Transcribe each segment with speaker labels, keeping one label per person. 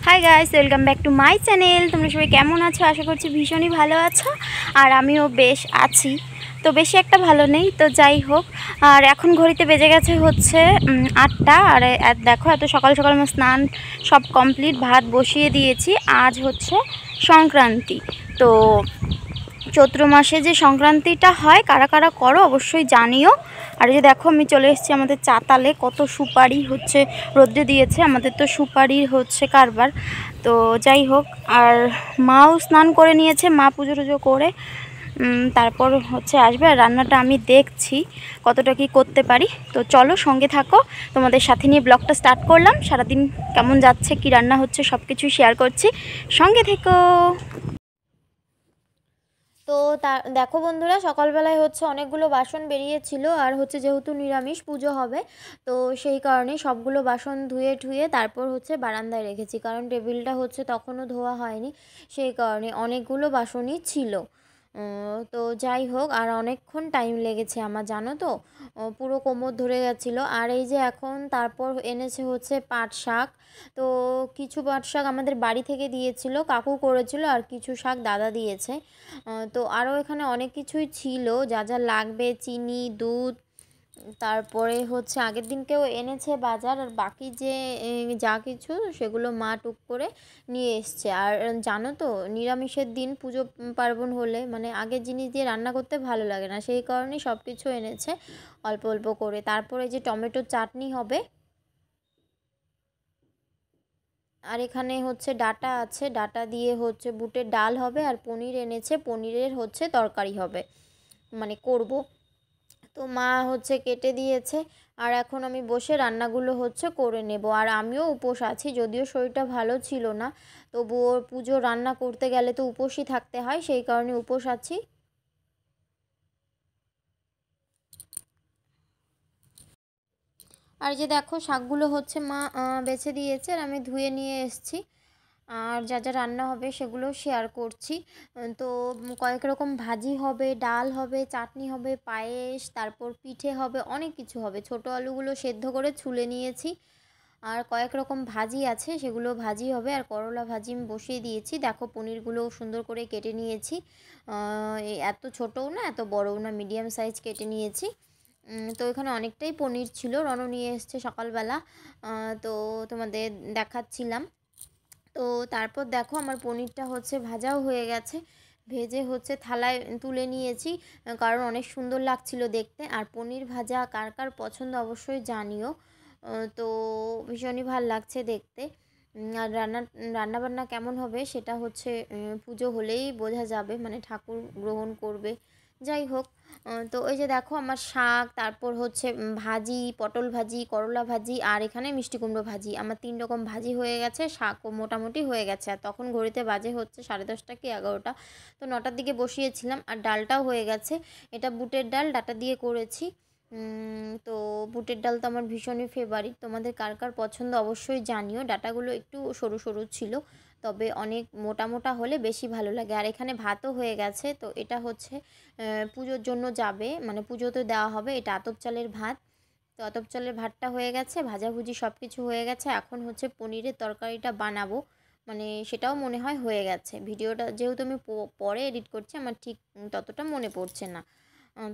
Speaker 1: Hi guys, welcome back to my channel. তোমরা সবাই কেমন আছো? আশা করছি ভীষণই ভালো আছো, আর আমিও বেশ আছি। তো বেশি একটা ভালো নেই, তো যাই হোক। আর এখন ঘড়িতে বেজে গেছে হচ্ছে 8টা। আর দেখো, এত সকাল সকাল আমার স্নান সব কমপ্লিট, ভাত বসিয়ে দিয়েছি। আজ হচ্ছে সংক্রান্তি। তো চৈত্র মাসে যে সংক্রান্তিটা হয়, কারা কারা করো অবশ্যই জানিও। আর এই যে দেখো, আমি চলে এসেছি আমাদের চাতালে। কত সুপারি হচ্ছে রোদ্রে দিয়েছে, আমাদের তো সুপারির হচ্ছে কারবার। তো যাই হোক, আর মাও স্নান করে নিয়েছে, মা পুজো টুজো করে তারপর হচ্ছে আসবে। আর রান্নাটা আমি দেখছি কতটা কি করতে পারি। তো চলো, সঙ্গে থাকো। তোমাদের সাথে নিয়ে ব্লগটা স্টার্ট করলাম। সারাদিন কেমন যাচ্ছে, কি রান্না হচ্ছে, সব কিছু শেয়ার করছি, সঙ্গে থেকো। তো দেখো বন্ধুরা, সকালবেলায় হচ্ছে অনেকগুলো বাসন বেরিয়েছিল, আর হচ্ছে যেহেতু নিরামিষ পুজো হবে, তো সেই কারণে সবগুলো বাসন ধুয়ে ঠুয়ে তারপর হচ্ছে বারান্দায় রেখেছি, কারণ টেবিলটা হচ্ছে তখনও ধোয়া হয়নি। সেই কারণে অনেকগুলো বাসনই ছিল। তো যাই হোক, আর অনেকক্ষণ টাইম লেগেছে আমার, জানো তো, পুরো কোমর ধরে গেছিলো। আর এই যে এখন তারপর এনেছে হচ্ছে পাট শাক। তো কিছু পাট শাক আমাদের বাড়ি থেকে দিয়েছিল, কাকু করেছিল, আর কিছু শাক দাদা দিয়েছে। তো আরও এখানে অনেক কিছুই ছিল, যা যা লাগবে, চিনি, দুধ, তারপরে হচ্ছে আগের দিনকেও এনেছে বাজার। আর বাকি যে যা কিছু, সেগুলো মা টুক করে নিয়ে এসছে। আর জানো তো, নিরামিষের দিন পুজো পার্বণ হলে মানে আগের জিনিস দিয়ে রান্না করতে ভালো লাগে না, সেই কারণেই সব কিছু এনেছে অল্প অল্প করে। তারপরে যে টমেটোর চাটনি হবে, আর এখানে হচ্ছে ডাটা আছে, ডাটা দিয়ে হচ্ছে বুটের ডাল হবে, আর পনির এনেছে, পনিরের হচ্ছে তরকারি হবে, মানে করব। তো মা হচ্ছে কেটে দিয়েছে, আর এখন আমি বসে রান্নাগুলো হচ্ছে করে নেব। আর আমিও উপোস আছি, যদিও শরীরটা ভালো ছিল না, তবুও পুজো রান্না করতে গেলে তো উপোসই থাকতে হয়, সেই কারণে উপোস আছি। আর যে দেখো, শাকগুলো হচ্ছে মা বেছে দিয়েছে, আর আমি ধুয়ে নিয়ে এসেছি। আর যা যা রান্না হবে সেগুলো শেয়ার করছি। তো কয়েক রকম ভাজি হবে, ডাল হবে, চাটনি হবে, পায়েস, তারপর পিঠে হবে, অনেক কিছু হবে। ছোটো আলুগুলো সেদ্ধ করে ছুলে নিয়েছি। আর কয়েক রকম ভাজি আছে, সেগুলো ভাজি হবে। আর করলা ভাজি আমি বসিয়ে দিয়েছি। দেখো, পনিরগুলো সুন্দর করে কেটে নিয়েছি। এত ছোটও না, এত বড়ও না, মিডিয়াম সাইজ কেটে নিয়েছি। তো এখানে অনেকটাই পনির ছিল, রণ নিয়ে এসছে সকালবেলা। তো তোমাদের দেখাচ্ছিলাম। তো তারপর দেখো, আমার পনিরটা হচ্ছে ভাজাও হয়ে গেছে, ভেজে হচ্ছে থালায় তুলে নিয়েছি, কারণ অনেক সুন্দর লাগছিল দেখতে। আর পনির ভাজা কার কার পছন্দ অবশ্যই জানিও। তো ভীষণই ভাল লাগছে দেখতে। আর রান্নাবান্না কেমন হবে সেটা হচ্ছে পুজো হলেই বোঝা যাবে, মানে ঠাকুর গ্রহণ করবে। যাই হোক, তো ওই যে দেখো, আমার শাক, তারপর হচ্ছে ভাজি, পটল ভাজি, করলা ভাজি, আর এখানে মিষ্টি কুমড়ো ভাজি, আমার 3 রকম ভাজি হয়ে গেছে। শাকও মোটামুটি হয়ে গেছে। আর তখন ঘড়িতে বাজে হচ্ছে 10:30 কি 11টা। তো 9টার দিকে বসিয়েছিলাম। আর ডালটাও হয়ে গেছে, এটা বুটের ডাল, ডাটা দিয়ে করেছি। তো বুটের ডাল তো আমার ভীষণই ফেভারিট। তোমাদের কার কার পছন্দ অবশ্যই জানিও। ডাটাগুলো একটু সরু সরু ছিল, তবে অনেক মোটা মোটা হলে বেশি ভালো লাগে। আর এখানে ভাতও হয়ে গেছে। তো এটা হচ্ছে পুজোর জন্য যাবে, মানে পুজোতে দেওয়া হবে। এটা আতপ চালের ভাত। তো আতপ চালের ভাতটা হয়ে গেছে, ভাজাভুজি সব কিছু হয়ে গেছে। এখন হচ্ছে পনিরের তরকারিটা বানাবো, মানে সেটাও মনে হয় হয়ে গেছে। ভিডিওটা যেহেতু আমি পরে এডিট করছি, আমার ঠিক ততটা মনে পড়ছে না।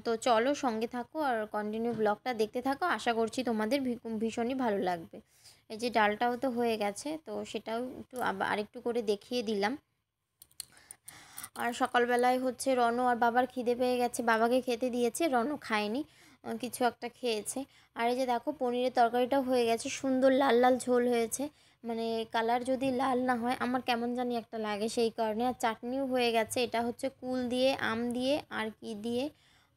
Speaker 1: তো চলো, সঙ্গে থাকো আর কন্টিনিউ ব্লগটা দেখতে থাকো। আশা করছি তোমাদের ভীষণই ভালো লাগবে। এই যে ডালটাও তো হয়ে গেছে, তো সেটাও একটু আরেকটু করে দেখিয়ে দিলাম। আর সকালবেলায় হচ্ছে রণ আর বাবার খিদে পেয়ে গেছে, বাবাকে খেতে দিয়েছে, রণ খায়নি, কিছু একটা খেয়েছে। আর এই যে দেখো, পনিরের তরকারিটাও হয়ে গেছে, সুন্দর লাল লাল ঝোল হয়েছে। মানে কালার যদি লাল না হয় আমার কেমন জানি একটা লাগে, সেই কারণে। আর চাটনিও হয়ে গেছে, এটা হচ্ছে কুল দিয়ে, আম দিয়ে, আর কি দিয়ে,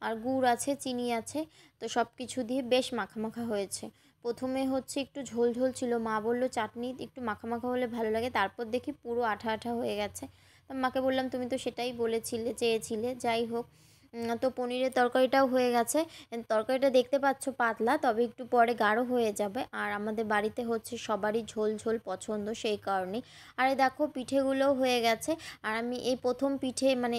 Speaker 1: আর গুড় আছে, চিনি আছে। তো সব কিছু দিয়ে বেশ মাখা মাখা হয়েছে। প্রথমে হচ্ছে একটু ঝোল ঝোল ছিল, মা বললো চাটনি একটু মাখা মাখা হলে ভালো লাগে, তারপর দেখি পুরো আঠা আঠা হয়ে গেছে। মাকে বললাম, তুমি তো সেটাই বলেছিলে, চেয়েছিলে। যাই হোক, তো পনিরের তরকারিটাও হয়ে গেছে। তরকারিটা দেখতে পাচ্ছ পাতলা, তবে একটু পরে গাঢ় হয়ে যাবে। আর আমাদের বাড়িতে হচ্ছে সবারই ঝোল ঝোল পছন্দ, সেই কারণে। আর এই দেখো, পিঠেগুলোও হয়ে গেছে। আর আমি এই প্রথম পিঠে, মানে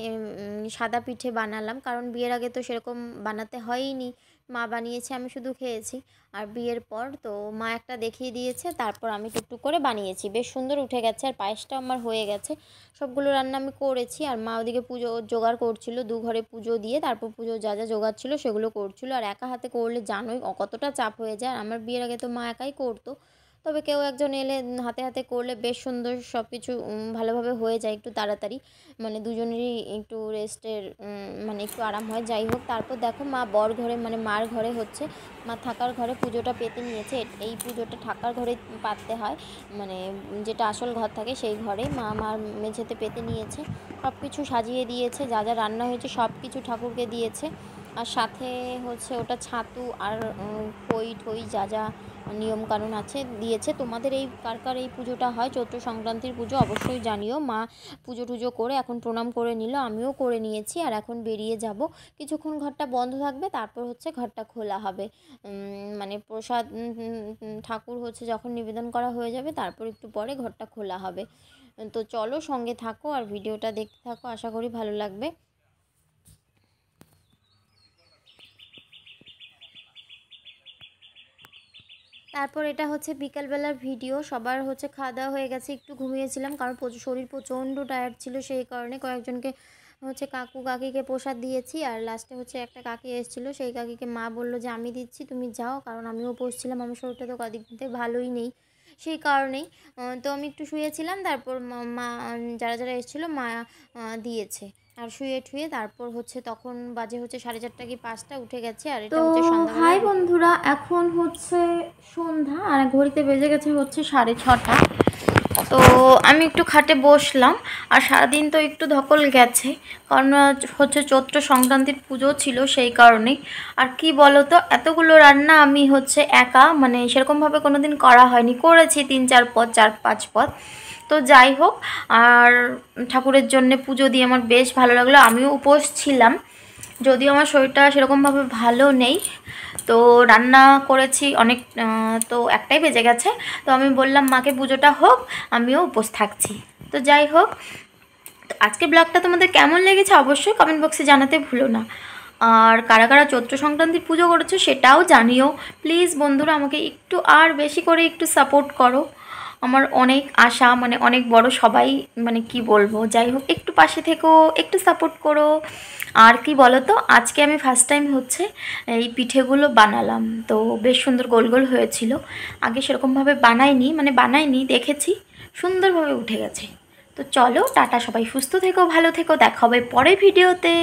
Speaker 1: সাদা পিঠে বানালাম, কারণ বিয়ের আগে তো সেরকম বানাতে হয়নি, মা বানিয়েছে, আমি শুধু খেয়েছি। আর বিয়ের পর তো মা একটা দেখিয়ে দিয়েছে, তারপর আমি টুকটুক করে বানিয়েছি, বেশ সুন্দর উঠে গেছে। আর পায়েসটা আমার হয়ে গেছে, সবগুলো রান্না আমি করেছি। আর মা ওদিকে পুজো জোগাড় করছিল, দু ঘরে পুজো দিয়ে তারপর পুজো যা যা জোগাড় ছিল সেগুলো করছিল। আর একা হাতে করলে জানোই কতটা চাপ হয়ে যায়। আমার বিয়ের আগে তো মা একাই করতো, তবে কেউ একজন এলে হাতে হাতে করলে বেশ সুন্দর সব কিছু ভালোভাবে হয়ে যায় একটু তাড়াতাড়ি, মানে দুজনেরই একটু রেস্টের মানে একটু আরাম হয়। যাই হোক, তারপর দেখো মা বর ঘরে মানে মার ঘরে হচ্ছে, মা থাকার ঘরে পুজোটা পেতে নিয়েছে। এই পুজোটা থাকার ঘরে পাততে হয়, মানে যেটা আসল ঘর থাকে সেই ঘরেই মা মার মেঝেতে পেতে নিয়েছে। সব কিছু সাজিয়ে দিয়েছে, যা যা রান্না হয়েছে সব কিছু ঠাকুরকে দিয়েছে। আর সাথে হচ্ছে ওটা ছাতু আর খই ঠই যা যা নিয়মকানুন আছে দিয়েছে। তোমাদের এই কার কার এই পুজোটা হয়, চৈত্র সংক্রান্তির পুজো, অবশ্যই জানিও। মা পুজো টুজো করে এখন প্রণাম করে নিল, আমিও করে নিয়েছি। আর এখন বেরিয়ে যাব, কিছুক্ষণ ঘরটা বন্ধ থাকবে, তারপর হচ্ছে ঘরটা খোলা হবে। মানে প্রসাদ ঠাকুর হচ্ছে যখন নিবেদন করা হয়ে যাবে তারপর একটু পরে ঘরটা খোলা হবে। তো চলো সঙ্গে থাকো আর ভিডিওটা দেখতে থাকো, আশা করি ভালো লাগবে। তারপর এটা হচ্ছে বিকালবেলার ভিডিও, সবার হচ্ছে খাওয়া দাওয়া হয়ে গেছে, একটু ঘুমিয়েছিলাম কারণ শরীর প্রচণ্ড টায়ার্ড ছিল, সেই কারণে কয়েকজনকে হচ্ছে কাকু কাকিকে প্রসাদ দিয়েছি। আর লাস্টে হচ্ছে একটা কাকি এসেছিলো, সেই কাকিকে মা বললো যে আমি দিচ্ছি তুমি যাও, কারণ আমিও বসছিলাম, আমার শরীরটা তো কদিন থেকে ভালোই নেই, সেই কারণেই। তো আমি একটু শুয়েছিলাম, তারপর মা যারা যারা এসেছিলো মা দিয়েছে। আর শুয়ে ঠুয়ে তারপর হচ্ছে তখন বাজে হচ্ছে 4:30 কি 5টা, উঠে গেছে। আর এটা হচ্ছে সন্ধ্যাবেলা। হাই বন্ধুরা, এখন হচ্ছে সন্ধ্যা আর ঘড়িতে বেজে গেছে হচ্ছে 6:30। তো আমি একটু খাটে বসলাম, আর সারাদিন তো একটু ধকল গেছে, কারণ হচ্ছে চৈত্র সংক্রান্তির পুজো ছিল সেই কারণেই। আর কি বলো তো, এতগুলো রান্না আমি হচ্ছে একা মানে সেরকমভাবে কোনো দিন করা হয়নি, করেছি 3-4 পদ 4-5 পদ। তো যাই হোক, আর ঠাকুরের জন্যে পুজো দিয়ে আমার বেশ ভালো লাগলো। আমিও উপোস ছিলাম, যদিও আমার শরীরটা সেরকমভাবে ভালো নেই। তো রান্না করেছি অনেক, তো 1টাই বেজে গেছে। তো আমি বললাম মাকে পুজোটা হোক, আমিও উপোস থাকছি। তো যাই হোক, তো আজকে ব্লগটা তোমাদের কেমন লেগেছে অবশ্যই কমেন্ট বক্সে জানাতে ভুলো না। আর কারা কারা চৈত্র সংক্রান্তির পুজো করেছো সেটাও জানিও প্লিজ। বন্ধুরা আমাকে একটু আর বেশি করে একটু সাপোর্ট করো, আমার অনেক আশা, মানে অনেক বড় সবাই, মানে কি বলবো, যাই হোক একটু পাশে থেকো, একটু সাপোর্ট করো। আর কি বলো তো, আজকে আমি ফার্স্ট টাইম হচ্ছে এই পিঠেগুলো বানালাম, তো বেশ সুন্দর গোল গোল হয়েছিল। আগে সেরকমভাবে বানাইনি, দেখেছি সুন্দরভাবে উঠে গেছে। তো চলো টাটা, সবাই সুস্থ থেকো, ভালো থেকো, দেখা হবে পরের ভিডিওতে।